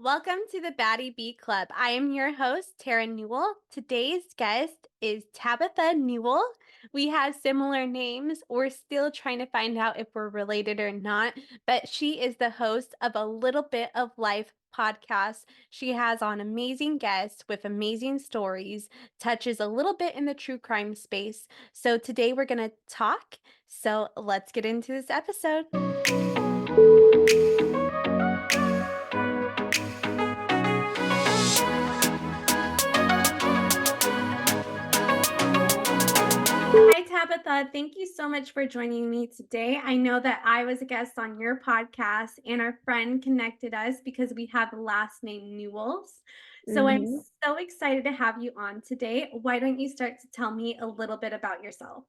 Welcome to the Baddy Bee Club. I am your host, Terra Newell. Today's guest is Tabitha Newell. We have similar names. We're still trying to find out if we're related or not, but she is the host of A Little Bit of Life podcast. She has on amazing guests with amazing stories, touches a little bit in the true crime space. So today we're going to talk. So let's get into this episode. Hi, Tabitha. Thank you so much for joining me today. I know that I was a guest on your podcast, and our friend connected us because we have the last name Newells. So I'm hmm so excited to have you on today. Why don't you start to tell me a little bit about yourself?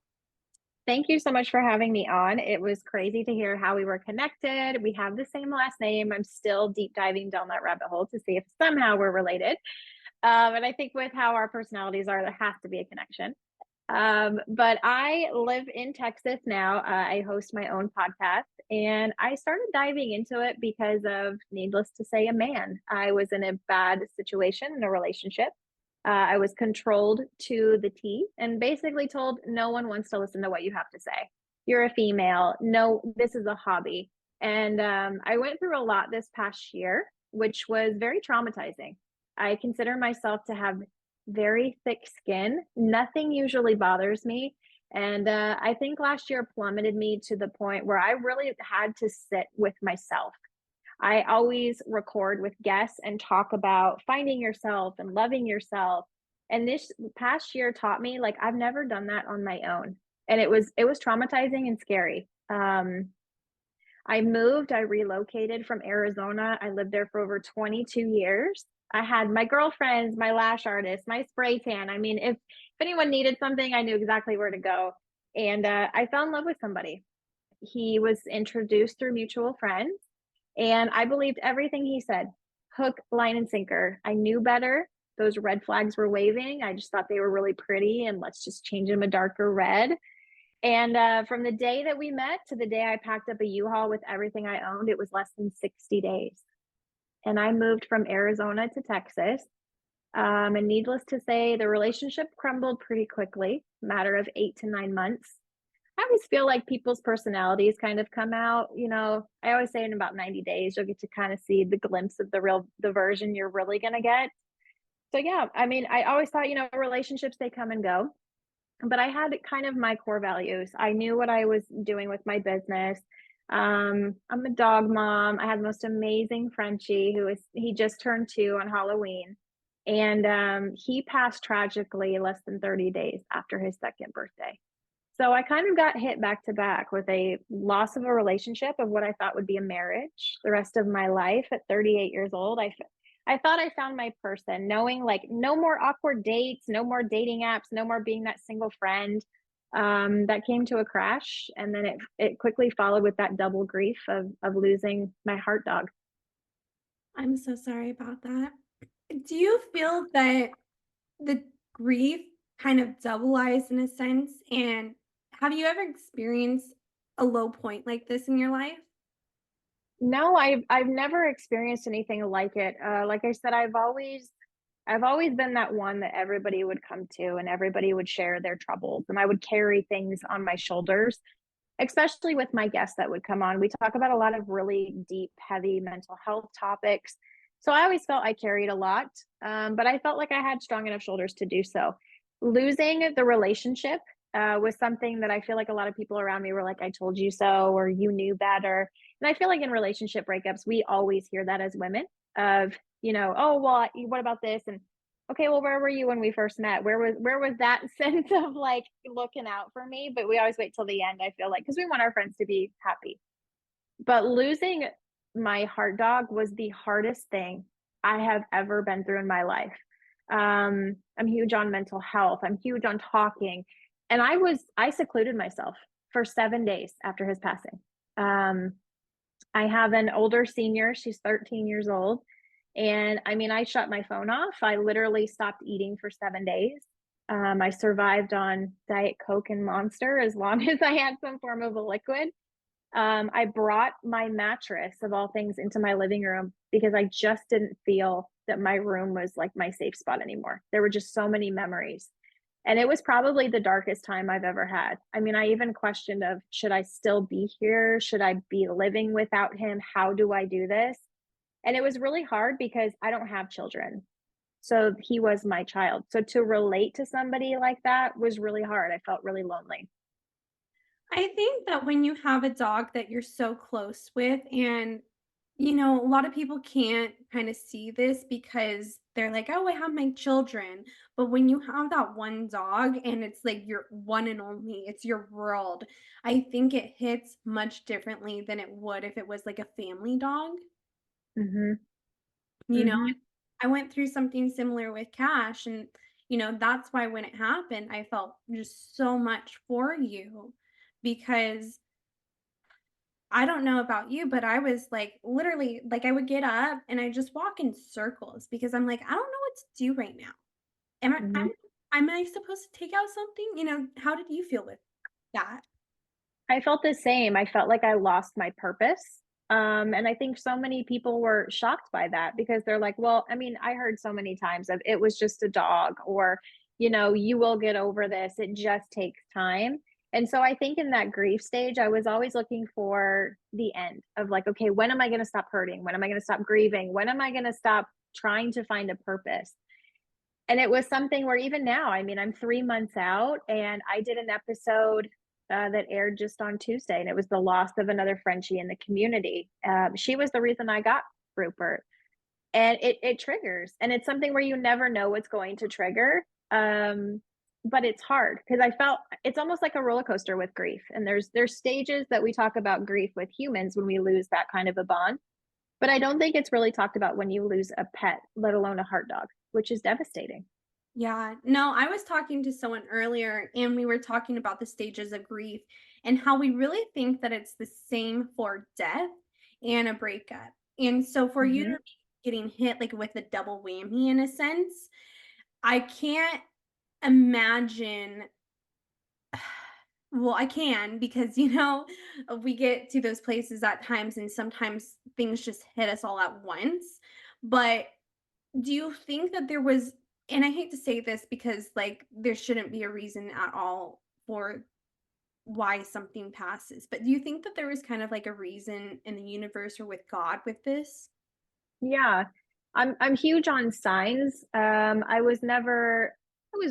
Thank you so much for having me on. It was crazy to hear how we were connected. We have the same last name. I'm still deep diving down that rabbit hole to see if somehow we're related. And I think with how our personalities are, there has to be a connection. But I live in Texas now. I host my own podcast, and I started diving into it because of, needless to say, a man. I was in a bad situation in a relationship. I was controlled to the T and basically told no one wants to listen to what you have to say. You're a female. No, this is a hobby. And I went through a lot this past year, which was very traumatizing. I consider myself to have very thick skin. Nothing usually bothers me. And I think last year plummeted me to the point where I really had to sit with myself. I always record with guests and talk about finding yourself and loving yourself. And this past year taught me like I've never done that on my own. And it was traumatizing and scary. I relocated from Arizona. I lived there for over 22 years. I had my girlfriends, my lash artist, my spray tan. I mean, if anyone needed something, I knew exactly where to go. And I fell in love with somebody. He was introduced through mutual friends, and I believed everything he said, hook, line, and sinker. I knew better. Those red flags were waving. I just thought they were really pretty, and let's just change them a darker red. And from the day that we met to the day I packed up a U-Haul with everything I owned, it was less than 60 days. And I moved from Arizona to Texas. And needless to say, the relationship crumbled pretty quickly, matter of 8 to 9 months. I always feel like people's personalities kind of come out. I always say in about 90 days, you'll get to kind of see the glimpse of the version you're really going to get. So, yeah, I mean, I always thought, relationships, they come and go, but I had kind of my core values. I knew what I was doing with my business. I'm a dog mom. I had the most amazing Frenchie he just turned 2 on Halloween. And he passed tragically less than 30 days after his second birthday. So I kind of got hit back to back with a loss of a relationship of what I thought would be a marriage the rest of my life at 38 years old. I thought I found my person, knowing like no more awkward dates, no more dating apps, no more being that single friend. That came to a crash, and then it quickly followed with that double grief of losing my heart dog. I'm so sorry about that. Do you feel that the grief kind of double-ized in a sense? And have you ever experienced a low point like this in your life? No, I've never experienced anything like it. Like I said, I've always been that one that everybody would come to and everybody would share their troubles, and I would carry things on my shoulders, especially with my guests that would come on. We talk about a lot of really deep, heavy mental health topics. So I always felt I carried a lot, but I felt like I had strong enough shoulders to do so. Losing the relationship was something that I feel like a lot of people around me were like, I told you so, or you knew better. And I feel like in relationship breakups, we always hear that as women of, oh, well, what about this? And okay, well, where were you when we first met? Where was that sense of like looking out for me? But we always wait till the end, I feel like, because we want our friends to be happy. But losing my heart dog was the hardest thing I have ever been through in my life. I'm huge on mental health. I'm huge on talking. And I secluded myself for 7 days after his passing. Um, I have an older senior. She's 13 years old. And I mean, I shut my phone off. I literally stopped eating for 7 days. I survived on Diet Coke and Monster as long as I had some form of a liquid. I brought my mattress of all things into my living room because I just didn't feel that my room was like my safe spot anymore. There were just so many memories. And it was probably the darkest time I've ever had. I mean, I even questioned of should I still be here? Should I be living without him? How do I do this? And it was really hard because I don't have children. So he was my child. So to relate to somebody like that was really hard. I felt really lonely. I think that when you have a dog that you're so close with, and a lot of people can't kind of see this because they're like, oh, I have my children. But when you have that one dog and it's like your one and only, it's your world, I think it hits much differently than it would if it was like a family dog. Mhm. You know, Mhm. I went through something similar with Cash, and that's why when it happened, I felt just so much for you because I don't know about you, but I was like literally like I would get up and I just walk in circles because I'm like, I don't know what to do right now. Am I Mhm. I'm, am I supposed to take out something? How did you feel with that? I felt the same. I felt like I lost my purpose. And I think so many people were shocked by that because they're like, well, I mean, I heard so many times of it was just a dog, or, you will get over this. It just takes time. And so I think in that grief stage, I was always looking for the end of like, okay, when am I going to stop hurting? When am I going to stop grieving? When am I going to stop trying to find a purpose? And it was something where even now, I mean, I'm 3 months out, and I did an episode, that aired just on Tuesday, and it was the loss of another Frenchie in the community. She was the reason I got Rupert, and it triggers, and it's something where you never know what's going to trigger, but it's hard because I felt it's almost like a roller coaster with grief, and there's stages that we talk about grief with humans when we lose that kind of a bond, but I don't think it's really talked about when you lose a pet, let alone a heart dog, which is devastating. Yeah. No, I was talking to someone earlier and we were talking about the stages of grief and how we really think that it's the same for death and a breakup. And so for you to Mhm. be getting hit like with a double whammy in a sense, I can't imagine. Well, I can because, we get to those places at times and sometimes things just hit us all at once. But do you think that there was, and I hate to say this because like there shouldn't be a reason at all for why something passes, but do you think that there was kind of like a reason in the universe or with God with this? Yeah. I'm huge on signs. I was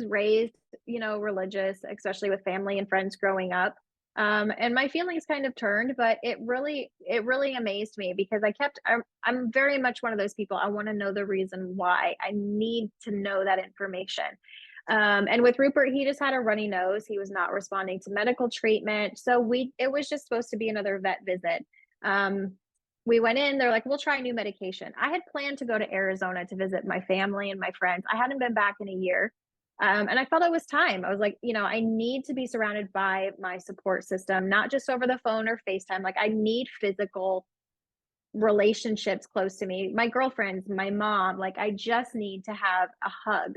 raised, religious, especially with family and friends growing up. And my feelings kind of turned, but it really amazed me because I'm very much one of those people. I want to know the reason why. I need to know that information. And with Rupert, he just had a runny nose. He was not responding to medical treatment. So it was just supposed to be another vet visit. Um, we went in, they're like, we'll try new medication. I had planned to go to Arizona to visit my family and my friends. I hadn't been back in a year. And I felt it was time. I was like, I need to be surrounded by my support system, not just over the phone or FaceTime. Like, I need physical relationships close to me. My girlfriends, my mom, like, I just need to have a hug.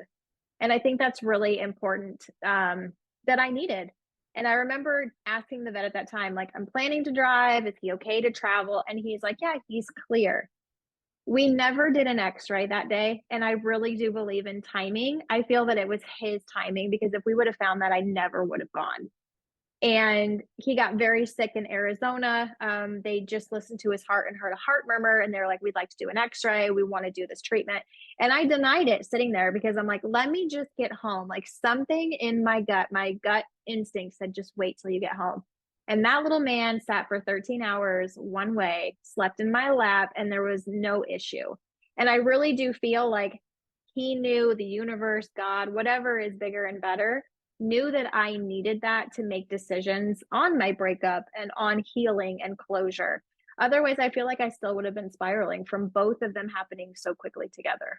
And I think that's really important, that I needed. And I remember asking the vet at that time, like, I'm planning to drive. Is he okay to travel? And he's like, yeah, he's clear. We never did an x-ray that day. And I really do believe in timing. I feel that it was his timing because if we would have found that, I never would have gone. And he got very sick in Arizona. They just listened to his heart and heard a heart murmur, and they're like, "We'd like to do an X-ray. We want to do this treatment." And I denied it, sitting there because I'm like, "Let me just get home." Like something in my gut instinct said, "Just wait till you get home." And that little man sat for 13 hours one way, slept in my lap, and there was no issue. And I really do feel like he knew the universe, God, whatever is bigger and better, knew that I needed that to make decisions on my breakup and on healing and closure. Otherwise, I feel like I still would have been spiraling from both of them happening so quickly together.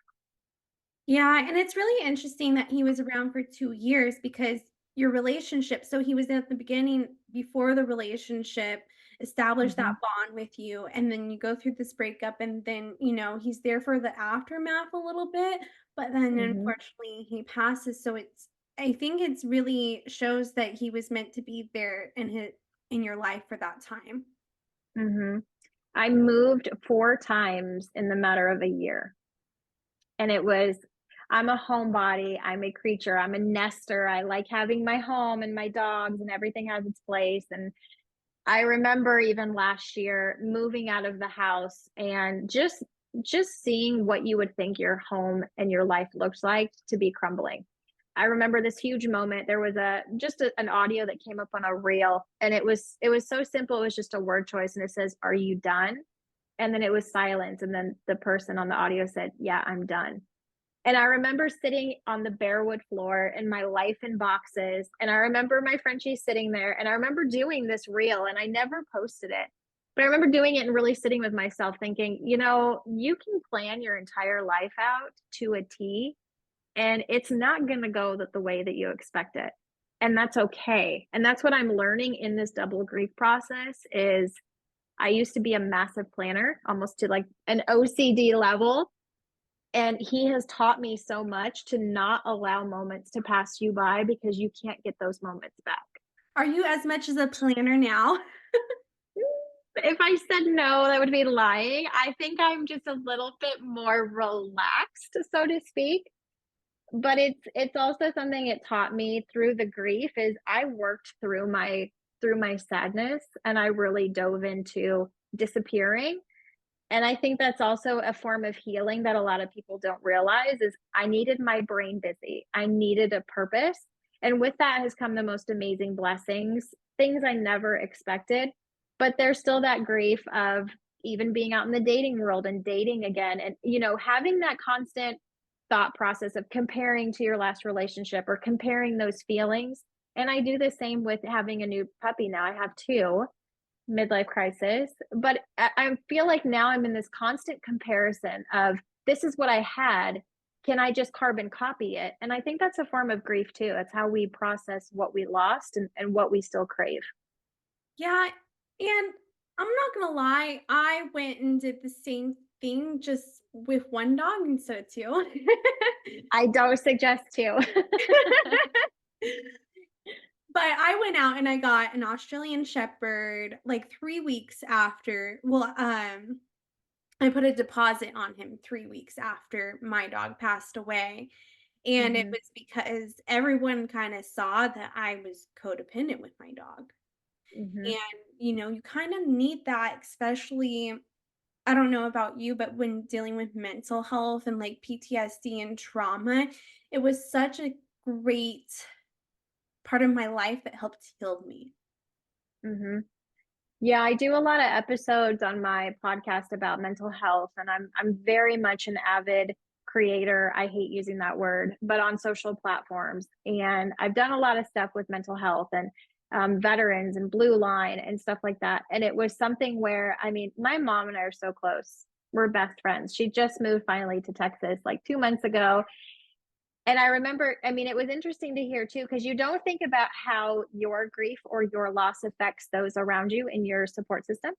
Yeah, and it's really interesting that he was around for 2 years because your relationship, so he was at the beginning before the relationship established that Mhm. bond with you, and then you go through this breakup, and then, he's there for the aftermath a little bit, but then Mhm. unfortunately he passes, so I think it's really shows that he was meant to be there in your life for that time. Mhm. I moved 4 times in the matter of a year, and it was I'm a homebody, I'm a creature, I'm a nester, I like having my home and my dogs and everything has its place, and I remember even last year moving out of the house and just seeing what you would think your home and your life looks like to be crumbling. I remember this huge moment. There was an audio that came up on a reel, and it was so simple. It was just a word choice, and it says, "Are you done?" And then it was silence, and then the person on the audio said, "Yeah, I'm done." And I remember sitting on the bare wood floor and my life in boxes. And I remember my Frenchie sitting there. And I remember doing this reel and I never posted it. But I remember doing it and really sitting with myself thinking, you can plan your entire life out to a T and it's not going to go the way that you expect it. And that's okay. And that's what I'm learning in this double grief process is I used to be a massive planner, almost to like an OCD level, and he has taught me so much to not allow moments to pass you by because you can't get those moments back. Are you as much as a planner now? If I said no, that would be lying. I think I'm just a little bit more relaxed, so to speak. But it's also something it taught me through the grief is I worked through my sadness and I really dove into disappearing. And I think that's also a form of healing that a lot of people don't realize is I needed my brain busy. I needed a purpose. And with that has come the most amazing blessings, things I never expected. But there's still that grief of even being out in the dating world and dating again and having that constant thought process of comparing to your last relationship or comparing those feelings. And I do the same with having a new puppy now. I have two midlife crisis, but I feel like now I'm in this constant comparison of this is what I had. Can I just carbon copy it? And I think that's a form of grief too. It's how we process what we lost and what we still crave. Yeah, and I'm not gonna lie, I went and did the same thing just with one dog instead of two. I don't suggest to. But I went out and I got an Australian Shepherd like 3 weeks after I put a deposit on him 3 weeks after my dog passed away, and it Hmm. was because everyone kinda saw that I was codependent with my dog, Hmm. and, you kinda need that, especially I don't know about you, but when dealing with mental health and, like, PTSD and trauma, it was such a great part of my life that helped heal me. Hmm. Yeah, I do a lot of episodes on my podcast about mental health, and I'm very much an avid creator. I hate using that word, but on social platforms, and I've done a lot of stuff with mental health and veterans and Blue Line and stuff like that. And it was something where, I mean, my mom and I are so close. We're best friends. She just moved finally to Texas like 2 months ago, and I remember, I mean, it was interesting to hear too, because you don't think about how your grief or your loss affects those around you in your support system.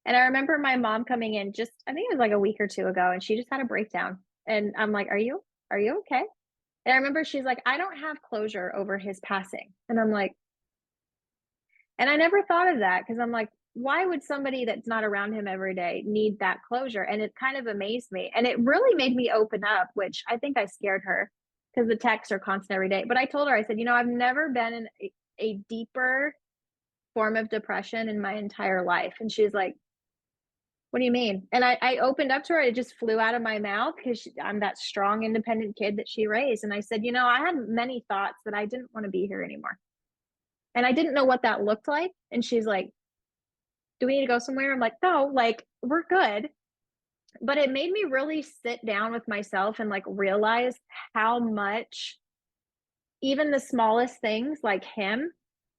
And I remember my mom coming in just, I think it was like a week or two ago, and she just had a breakdown. And I'm like, are you okay? And I remember she's like, I don't have closure over his passing. And I'm like, and I never thought of that because I'm like, why would somebody that's not around him every day need that closure? And it kind of amazed me. And it really made me open up, which I think I scared her because the texts are constant every day. But I told her, I said, I've never been in a deeper form of depression in my entire life. And she's like, what do you mean? And I opened up to her. It just flew out of my mouth because I'm that strong, independent kid that she raised. And I said, I had many thoughts that I didn't want to be here anymore. And I didn't know what that looked like. And she's like, do we need to go somewhere? I'm like, no, like, we're good. But it made me really sit down with myself and like realize how much even the smallest things like him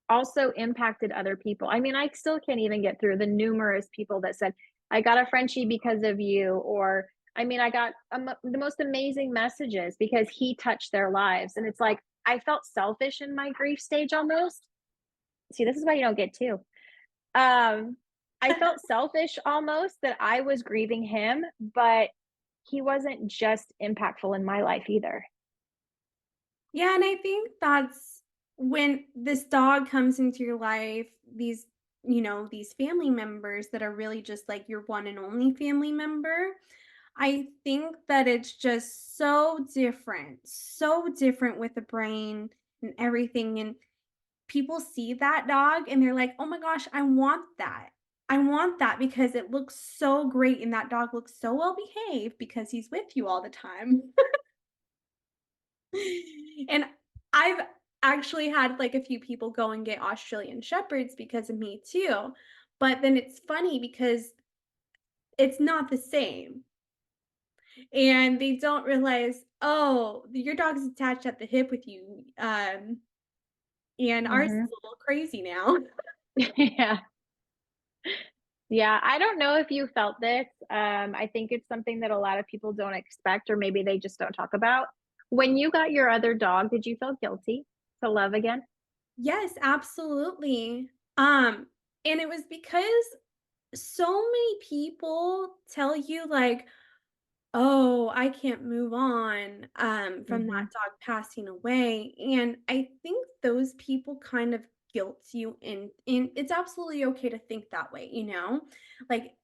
also impacted other people. I mean, I still can't even get through the numerous people that said, I got a Frenchie because of you. Or, I mean, I got the most amazing messages because he touched their lives. And it's like, I felt selfish in my grief stage almost. See, this is why you don't get two. Um, I felt selfish almost that I was grieving him, but he wasn't just impactful in my life either. Yeah, and I think that's when this dog comes into your life, these these family members that are really just like your one and only family member. I think that it's just so different with the brain and everything. And people see that dog and they're like, "Oh my gosh, I want that. I want that because it looks so great and that dog looks so well behaved because he's with you all the time." And I've actually had like a few people go and get Australian Shepherds because of me too. But then it's funny because it's not the same. And they don't realize, "Oh, your dog's attached at the hip with you, and ours is Mhm. a little crazy now." Yeah. Yeah, I don't know if you felt this. I think it's something that a lot of people don't expect, or maybe they just don't talk about. When you got your other dog, did you feel guilty to love again? Yes, absolutely. And it was because so many people tell you like, "Oh, I can't move on, from that Mhm, dog passing away," and I think those people kind of guilt you in it's absolutely okay to think that way, you know? Like,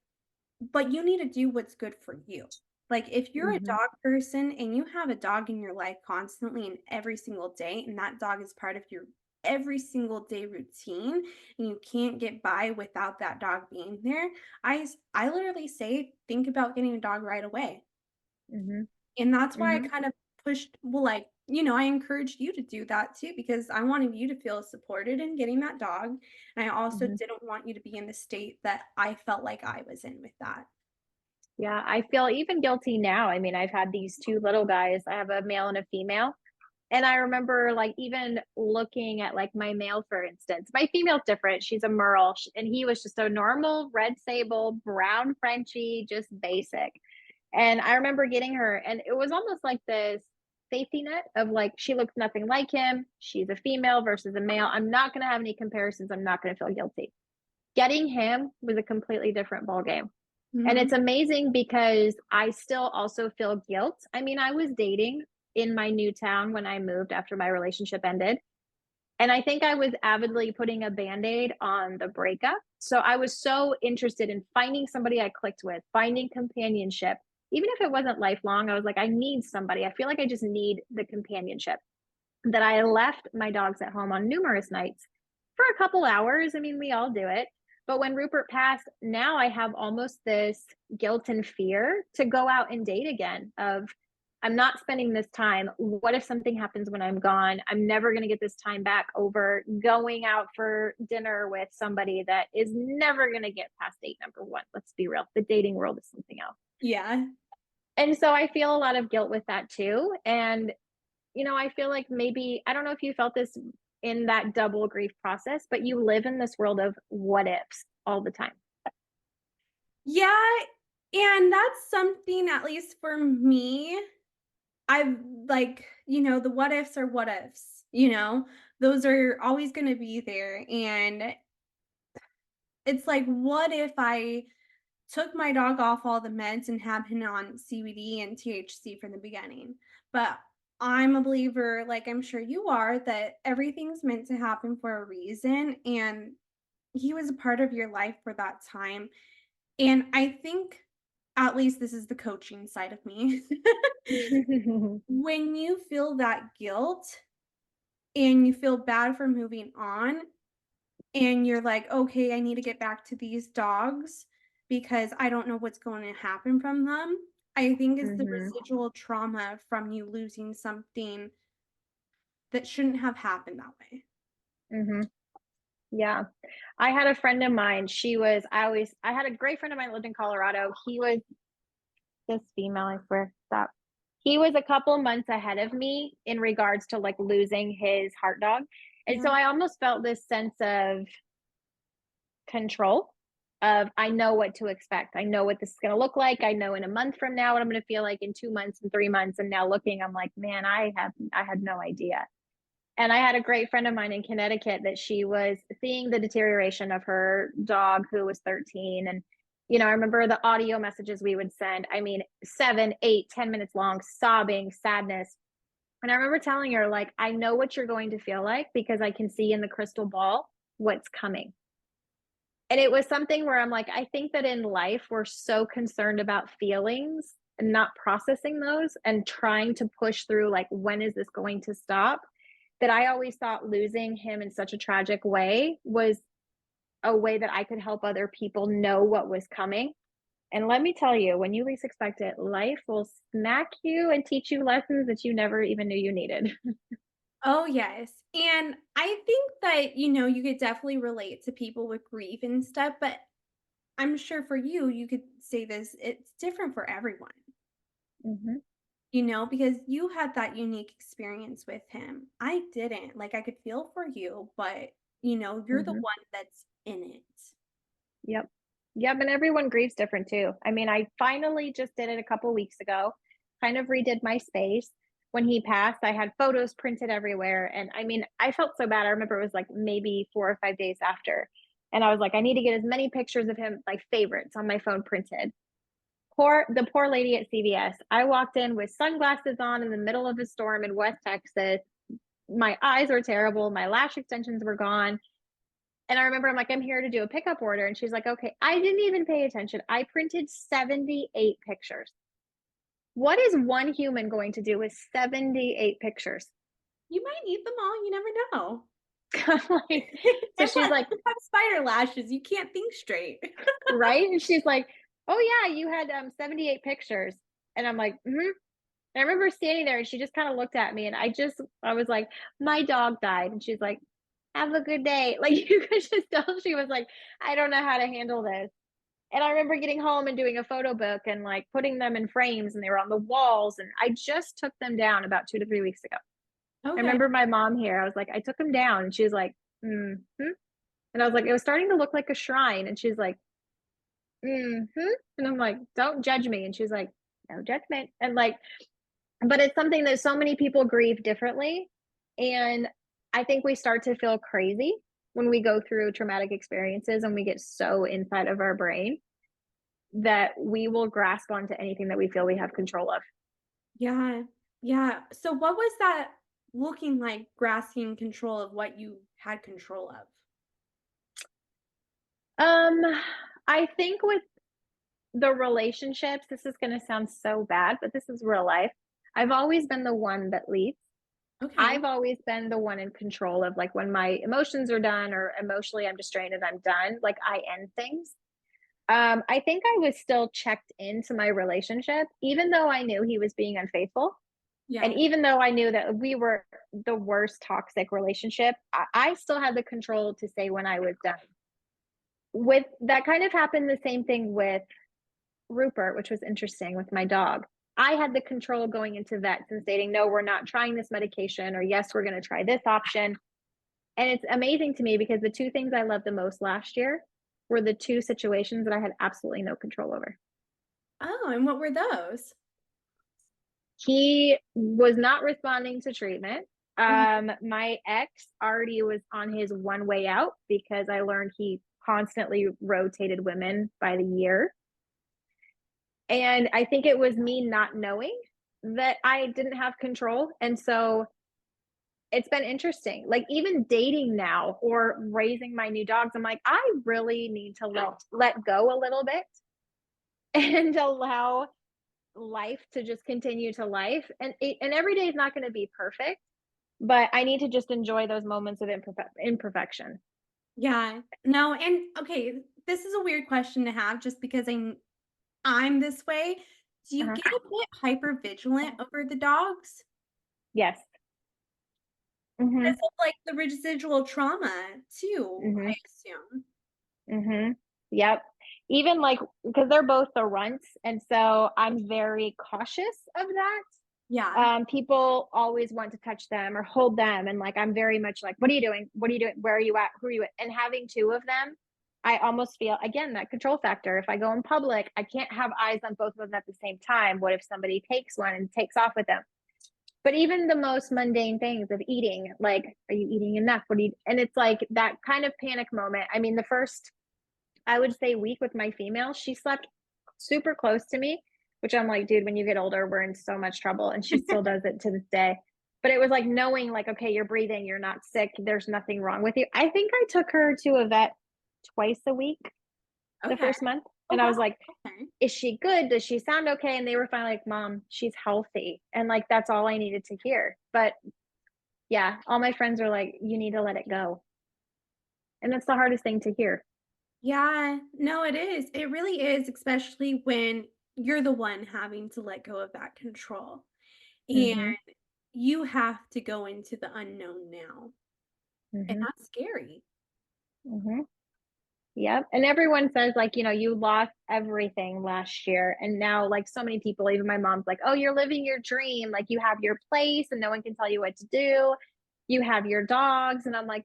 but you need to do what's good for you. Like, if you're a mhm, dog person and you have a dog in your life constantly and every single day, and that dog is part of your every single day routine, and you can't get by without that dog being there, I literally say, think about getting a dog right away. mhm, And that's why I mhm, kind of pushed well, like, I encouraged you to do that too because I wanted you to feel supported in getting that dog, and I also mhm. didn't want you to be in the state that I felt like I was in with that. Yeah, I feel even guilty now. I mean, I've had these 2 little guys. I have a male and a female, and I remember, like, even looking at, like, my male, for instance. My female's different. She's a Merle, and he was just a normal red sable, brown Frenchie, just basic. And I remember getting her, and it was almost like this safety net of like, she looks nothing like him. She's a female versus a male. I'm not going to have any comparisons. I'm not going to feel guilty. Getting him was a completely different ballgame. And it's Mhm. amazing because I still also feel guilt. I mean, I was dating in my new town when I moved after my relationship ended. And I think I was avidly putting a band-aid on the breakup. So I was so interested in finding somebody I clicked with, finding companionship. Even if it wasn't lifelong, I was like, I need somebody. I feel like I just need the companionship. That I left my dogs at home on numerous nights for a couple hours. I mean, we all do it. But when Rupert passed, now I have almost this guilt and fear to go out and date again of I'm not spending this time. What if something happens when I'm gone? I'm never going to get this time back over going out for dinner with somebody that is never going to get past date number 1. Let's be real. The dating world is something else. Yeah. And so I feel a lot of guilt with that too. And I feel like maybe I don't know if you felt this in that double grief process, but you live in this world of what ifs all the time. Yeah, and that's something, at least for me, I've like, the what ifs are what ifs, those are always gonna be there, and it's like, what if I took my dog off all the meds and had him on CBD and THC from the beginning? But I'm a believer, like I'm sure you are, that everything's meant to happen for a reason, and he was a part of your life for that time. And I think, at least this is the coaching side of me, when you feel that guilt and you feel bad for moving on, and you're like, "Okay, I need to get back to these dogs because I don't know what's going to happen from them." I think it's the Mhm, residual trauma from you losing something that shouldn't have happened that way. mhm. Yeah. I had a friend of mine, I had a great friend of mine that lived in Colorado. He was this female, I swear, stop. He was a couple months ahead of me in regards to, like, losing his heart dog, and so Yeah. I almost felt this sense of control of I know what to expect. I know what this is going to look like. I know in a month from now what I'm going to feel like in 2 months and 3 months, and now looking I'm like, "Man, I had no idea." And I had a great friend of mine in Connecticut that she was seeing the deterioration of her dog who was 13. And, I remember the audio messages we would send. I mean, 7, 8, 10 minutes long, sobbing, sadness. And I remember telling her, like, I know what you're going to feel like because I can see in the crystal ball what's coming. And it was something where I'm like, I think that in life, we're so concerned about feelings and not processing those and trying to push through, like, when is this going to stop? That I always thought losing him in such a tragic way was a way that I could help other people know what was coming. And let me tell you, when you least expect it, life will smack you and teach you lessons that you never even knew you needed. Oh, yes. And I think that, you could definitely relate to people with grief and stuff, but I'm sure for you, you could say this, it's different for everyone, Mhm, because you had that unique experience with him. I didn't. Like, I could feel for you, but, you're the mhm. one that's in it. Yep. Yep, and everyone grieves different too. I mean, I finally just did it a couple weeks ago, kind of redid my space. When he passed, I had photos printed everywhere, and I mean, I felt so bad. I remember it was like maybe 4 or 5 days after, and I was like, "I need to get as many pictures of him, like favorites on my phone printed." Poor lady at CVS. I walked in with sunglasses on in the middle of a storm in West Texas. My eyes were terrible, my lash extensions were gone, and I remember I'm like, "I'm here to do a pickup order." And she's like, "Okay." I didn't even pay attention. I printed 78 pictures. What is one human going to do with 78 pictures? You might need them all. You never know. I'm like, so And she's plus, like, you have spider lashes. You can't think straight. right? And she's like, "Oh yeah, you had 78 pictures." And I'm like, "Mhm." And I remember standing there and she just kind of looked at me and I was like, "My dog died." And she's like, "Have a good day." Like you could just tell she was like, "I don't know how to handle this." And I remember getting home and doing a photo book and like putting them in frames and they were on the walls. And I just took them down about 2 to 3 weeks ago. I Okay. remember my mom here. I was like, I took them down. And she was like, mm hmm. And I was like, it was starting to look like a shrine. And she's like, mm hmm. And I'm like, don't judge me. And she's like, no judgment. And like, but it's something that so many people grieve differently. And I think we start to feel crazy when we go through traumatic experiences and we get so inside of our brain that we will grasp onto anything that we feel we have control of. Yeah. Yeah. So what was that looking like, grasping control of what you had control of? Um, I think with the relationships, this is going to sound so bad, but this is real life. I've always been the one that leads. Okay. I've always been the one in control of like when my emotions are done or emotionally I'm just drained and I'm done, like I end things. I think I was still checked into my relationship, even though I knew he was being unfaithful. And Yeah. even though I knew that we were the worst toxic relationship, I still had the control to say when I was done. With that kind of happened the same thing with Rupert, which was interesting with my dog. I had the control going into vets and stating, no, we're not trying this medication, or yes, we're going to try this option. And it's amazing to me because the two things I loved the most last year were the two situations that I had absolutely no control over. Oh, and what were those? He was not responding to treatment. Mhm. My ex already was on his one way out because I learned he constantly rotated women by the year. And I think it was me not knowing that I didn't have control. And so it's been interesting. Like even dating now or raising my new dogs, I'm like, I really need to let go a little bit and allow life to just continue to life. And every day is not going to be perfect, but I need to just enjoy those moments of imperfection. Yeah. No, and okay, this is a weird question to have just because I'm this way. Do you Uh-huh. get a bit hyper vigilant over the dogs? Yes. Because Mhm. of like the residual trauma too, I Mhm. assume. Mhm. Yep. Even like because they're both the runts, and so I'm very cautious of that. Yeah. People always want to touch them or hold them, and like I'm very much like, "What are you doing? What are you doing? Where are you at? Who are you at?" And having two of them, I almost feel again that control factor. If I go in public, I can't have eyes on both of them at the same time. What if somebody takes one and takes off with them? But even the most mundane things of eating, like, are you eating enough? What do you? And it's like that kind of panic moment. I mean, the first I would say week with my female, she slept super close to me, which I'm like, dude, when you get older, we're in so much trouble. And she still does it to this day. But it was like knowing, like, okay, you're breathing, you're not sick, there's nothing wrong with you. I think I took her to a vet twice a week the Okay. first month. Oh, And I wow. was like, Okay. is she good? Does she sound okay? And they were finally like, Mom, she's healthy. And like, that's all I needed to hear. But yeah, all my friends are like, you need to let it go. And that's the hardest thing to hear. Yeah, no, it is. It really is, especially when you're the one having to let go of that control. And Mm-hmm. you have to go into the unknown now. And Mm-hmm. that's scary. Mm-hmm. Yep. And everyone says, like, you lost everything last year. And now, like, so many people, even my mom's like, oh, you're living your dream. Like, you have your place and no one can tell you what to do. You have your dogs. And I'm like,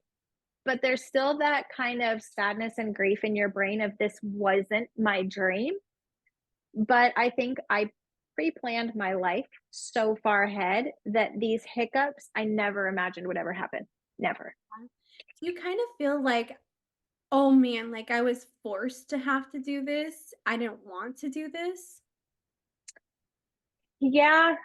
but there's still that kind of sadness and grief in your brain of this wasn't my dream. But I think I pre planned my life so far ahead that these hiccups I never imagined would ever happen. Never. Do you kind of feel like, oh man, like I was forced to have to do this? I didn't want to do this? Yeah.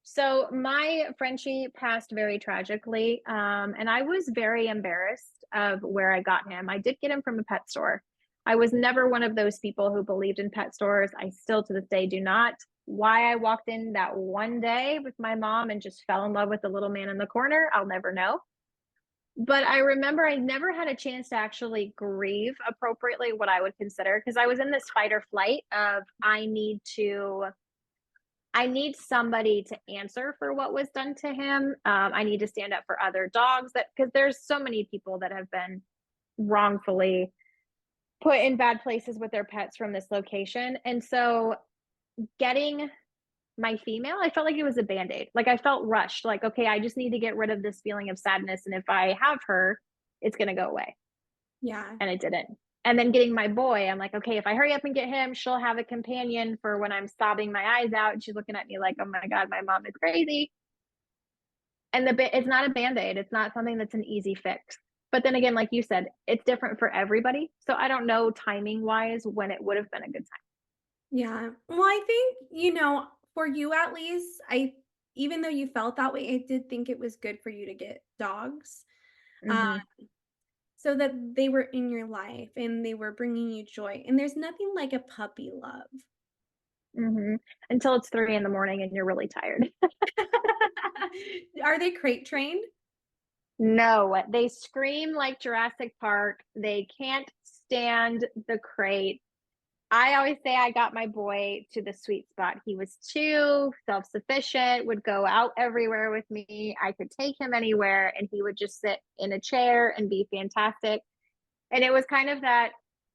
So my Frenchie passed very tragically, and I was very embarrassed of where I got him. I did get him from a pet store. I was never one of those people who believed in pet stores. I still to this day do not. Why I walked in that one day with my mom and just fell in love with the little man in the corner, I'll never know. But I remember I never had a chance to actually grieve appropriately what I would consider because I was in this fight or flight of I need somebody to answer for what was done to him. I need to stand up for other dogs that because there's so many people that have been wrongfully put in bad places with their pets from this location. And so getting my female, I felt like it was a band-aid. Like I felt rushed. Like, okay, I just need to get rid of this feeling of sadness. And if I have her, it's gonna go away. Yeah. And it didn't. And then getting my boy, I'm like, okay, if I hurry up and get him, she'll have a companion for when I'm sobbing my eyes out. And she's looking at me like, oh my God, my mom is crazy. And it's not a band-aid. It's not something that's an easy fix. But then again, like you said, it's different for everybody. So I don't know timing wise when it would have been a good Yeah. Well, I think, for you at least, even though you felt that way, I did think it was good for you to get dogs. time. Uh, Mm-hmm. so that they were in your life and they were bringing you joy. And there's nothing like a puppy love. Mm-hmm. Until it's 3 in the morning and you're really tired. Are they crate trained? No, they scream like Jurassic Park. They can't stand the crate. I always say I got my boy to the sweet spot. He was too self sufficient, would go out everywhere with me. I could take him anywhere, and he would just sit in a chair and be fantastic. And it was kind of that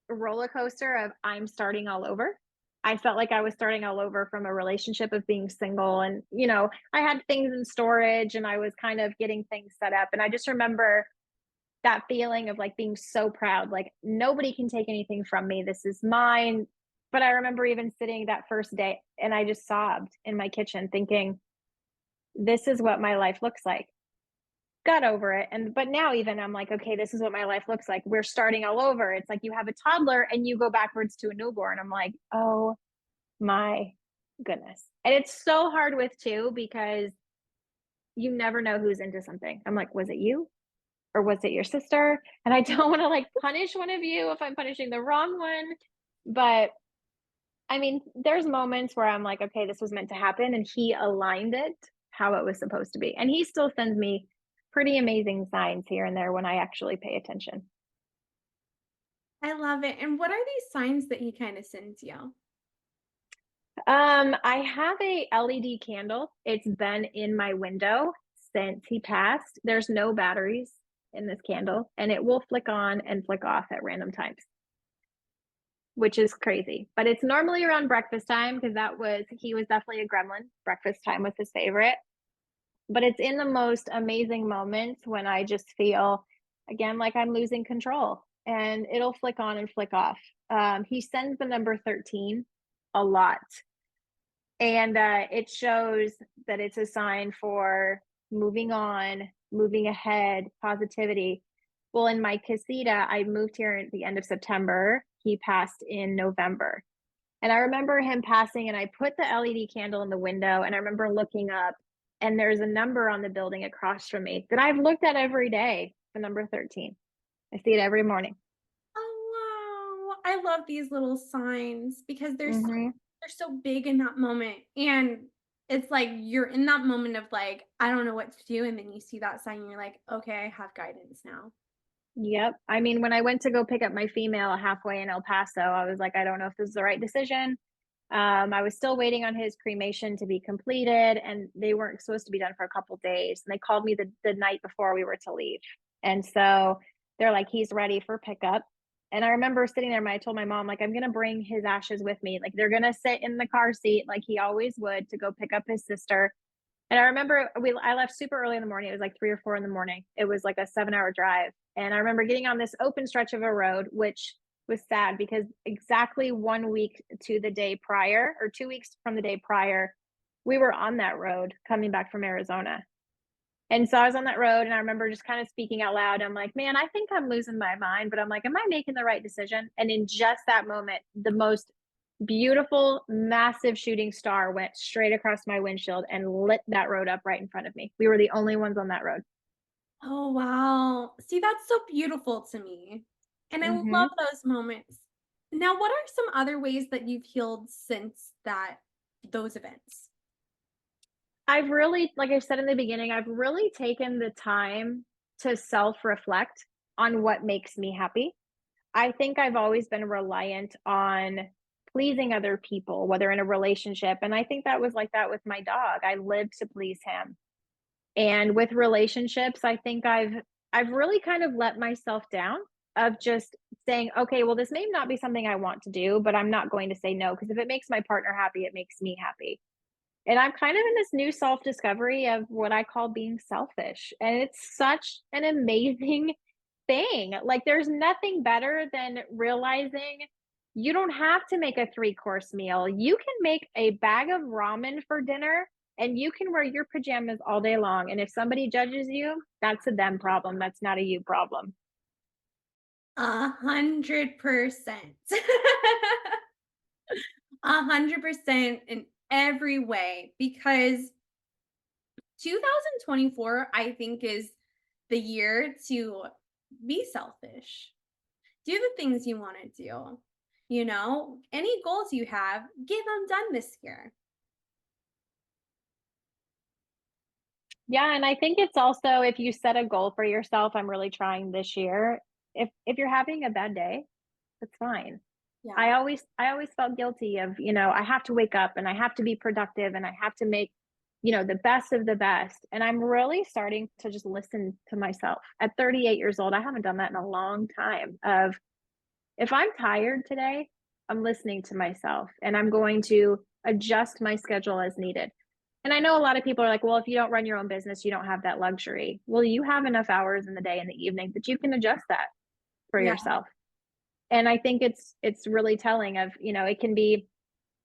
roller coaster of I'm starting all over. I felt like I was starting all over from a relationship of being single. And, I had things in storage and I was kind of getting things set up. And I just remember that feeling of like being so proud, like nobody can take anything from me. This is mine. But I remember even sitting that first day and I just sobbed in my kitchen thinking, this is what my life looks like. Got over it. But now even I'm like, okay, this is what my life looks like. We're starting all over. It's like you have a toddler and you go backwards to a newborn. I'm like, oh my goodness. And it's so hard with two because you never know who's into something. I'm like, was it you? Or was it your sister? And I don't want to like punish one of you if I'm punishing the wrong one. But I mean, there's moments where I'm like, okay, this was meant to happen. And he aligned it how it was supposed to be. And he still sends me pretty amazing signs here and there when I actually pay attention. I love it. And what are these signs that he kind of sends you? I have a LED candle. It's been in my window since he passed. There's no batteries in this candle, and it will flick on and flick off at random times, which is crazy. But it's normally around breakfast time because he was definitely a gremlin. Breakfast time was his favorite. But it's in the most amazing moments when I just feel, again, like I'm losing control and it'll flick on and flick off. He sends the number 13 a lot. And it shows that it's a sign for moving on, moving ahead, positivity. Well, in my casita, I moved here at the end of September. He passed in November. And I remember him passing, and I put the LED candle in the window, and I remember looking up, and there's a number on the building across from me that I've looked at every day, the number 13. I see it every morning. Oh, wow. I love these little signs because Mhm. they're so big in that moment, and it's like you're in that moment of, like, I don't know what to do, and then you see that sign, and you're like, "Okay, I have guidance now." Yep. I mean, when I went to go pick up my female halfway in El Paso, I was like, "I don't know if this is the right decision." I was still waiting on his cremation to be completed, and they weren't supposed to be done for a couple days. And they called me the night before we were to leave. And so they're like, he's ready for pickup. And I remember sitting there, I told my mom, like, I'm going to bring his ashes with me. Like, they're going to sit in the car seat like he always would to go pick up his sister. And I remember I left super early in the morning. It was like 3 or 4 in the morning. It was like a 7 hour drive. And I remember getting on this open stretch of a road, which was sad because exactly 1 week to the day prior, or 2 weeks from the day prior, we were on that road coming back from Arizona. And so I was on that road and I remember just kind of speaking out loud. I'm like, man, I think I'm losing my mind, but I'm like, am I making the right decision? And in just that moment, the most beautiful, massive shooting star went straight across my windshield and lit that road up right in front of me. We were the only ones on that road. Oh, wow. See, that's so beautiful to me, and I love Hmm. those moments. Now, what are some other ways that you've healed since those events? I've really, like I said in the beginning, I've really taken the time to self reflect on what makes me happy. I think I've always been reliant on pleasing other people, whether in a relationship. And I think that was like that with my dog. I lived to please him. And with relationships, I think I've really kind of let myself down of just saying, okay, well, this may not be something I want to do, but I'm not going to say no because if it makes my partner happy, it makes me happy. And I'm kind of in this new self discovery of what I call being selfish. And it's such an amazing thing. Like, there's nothing better than realizing you don't have to make a 3 course meal. You can make a bag of ramen for dinner and you can wear your pajamas all day long. And if somebody judges you, that's a them problem. That's not a you problem. 100%. 100% in every way, because 2024, I think, is the year to be selfish. Do the things you want to do. Any goals you have, get them done this year. Yeah, and I think it's also if you set a goal for yourself, I'm really trying this year. If you're having a bad day, that's fine. Yeah. I always felt guilty of, I have to wake up and I have to be productive and I have to make, the best of the best. And I'm really starting to just listen to myself. At 38 years old, I haven't done that in a long time of if I'm tired today, I'm listening to myself and I'm going to adjust my schedule as needed. And I know a lot of people are like, well, if you don't run your own business, you don't have that luxury. Well, you have enough hours in the day and the evening that you can adjust that for Yeah. yourself. And I think it's really telling of, it can be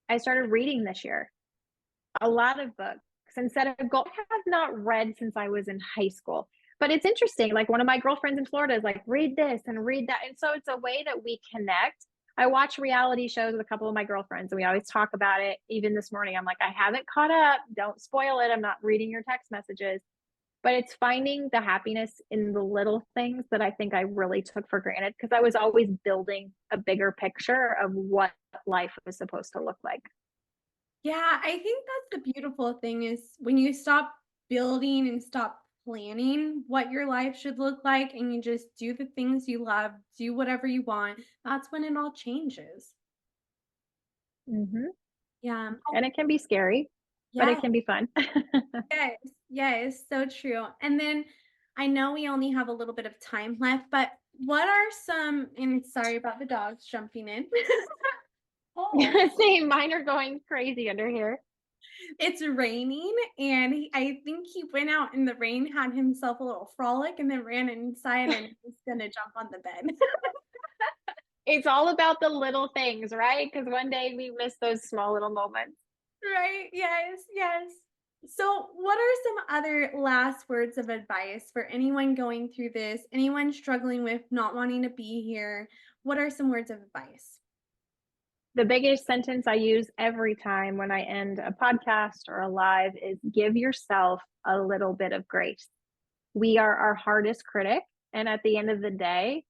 I started reading this year, a lot of books instead of go. I have not read since I was in high school. But it's interesting. Like one of my girlfriends in Florida is like, read this and read that. And so it's a way that we connect. I watch reality shows with a couple of my girlfriends and we always talk about it. Even this morning, I'm like, I haven't caught up. Don't spoil it. I'm not reading your text messages. But it's finding the happiness in the little things that I think I really took for granted because I was always building a bigger picture of what life was supposed to look like. Yeah, I think that's the beautiful thing is when you stop building and stop planning what your life should look like and you just do the things you love, do whatever you want, that's when it all changes. Hmm. Yeah. Oh, And it can be scary, but it yeah. can be fun. Yes. Yes. So true. And then I know we only have a little bit of time left, but what are some, and sorry about the dogs jumping in. Oh. See, mine are going crazy under here. It's raining, and I think he went out in the rain, had himself a little frolic, and then ran inside and he's gonna jump on the bed. It's all about the little things, right? Because one day we miss those small little moments. Right? Yes, yes. So, what are some other last words of advice for anyone going through this, anyone struggling with not wanting to be here? What are some words of advice? The biggest sentence I use every time when I end a podcast or a live is give yourself a little bit of grace. We are our hardest critic. And at the end of the day,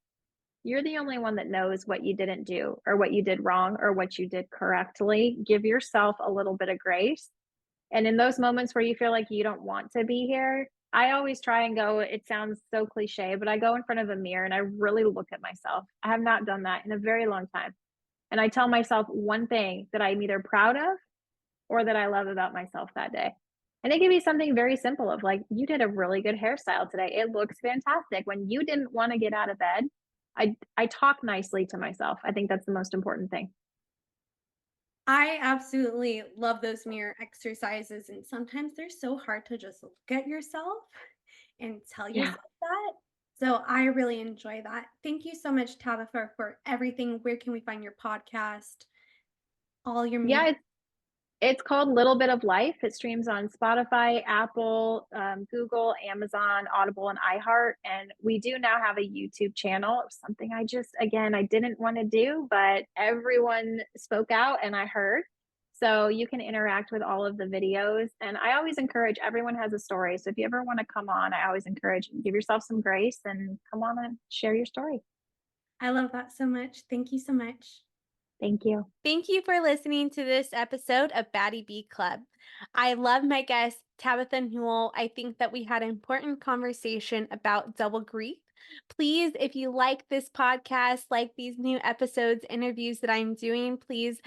You're the only one that knows what you didn't do or what you did wrong or what you did correctly. Give yourself a little bit of grace. And in those moments where you feel like you don't want to be here, I always try and go, it sounds so cliche, but I go in front of a mirror and I really look at myself. I have not done that in a very long time. And I tell myself one thing that I'm either proud of or that I love about myself that day. And it can be something very simple of like, you did a really good hairstyle today. It looks fantastic. When you didn't want to get out of bed, I talk nicely to myself. I think that's the most important thing. I absolutely love those mirror exercises, and sometimes they're so hard to just look at yourself and tell Yeah. yourself that. So I really enjoy that. Thank you so much, Tabitha, for everything. Where can we find your podcast, all your media? Yeah, it's called Little Bit of Life. It streams on Spotify, Apple, Google, Amazon, Audible, and iHeart. And we do now have a YouTube channel. It was something I just, again, I didn't want to do, but everyone spoke out and I heard. So you can interact with all of the videos. And I always encourage everyone has a story. So if you ever want to come on, I always encourage give yourself some grace and come on and share your story. I love that so much. Thank you so much. Thank you. Thank you for listening to this episode of Baddy Bee Club. I love my guest, Tabitha Newell. I think that we had an important conversation about double grief. Please, if you like this podcast, like these new episodes, interviews that I'm doing, please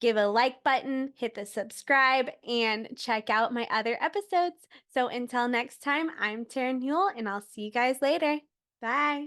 give a like button, hit the subscribe, and check out my other episodes. So until next time, I'm Terra Newell, and I'll see you guys later. Bye.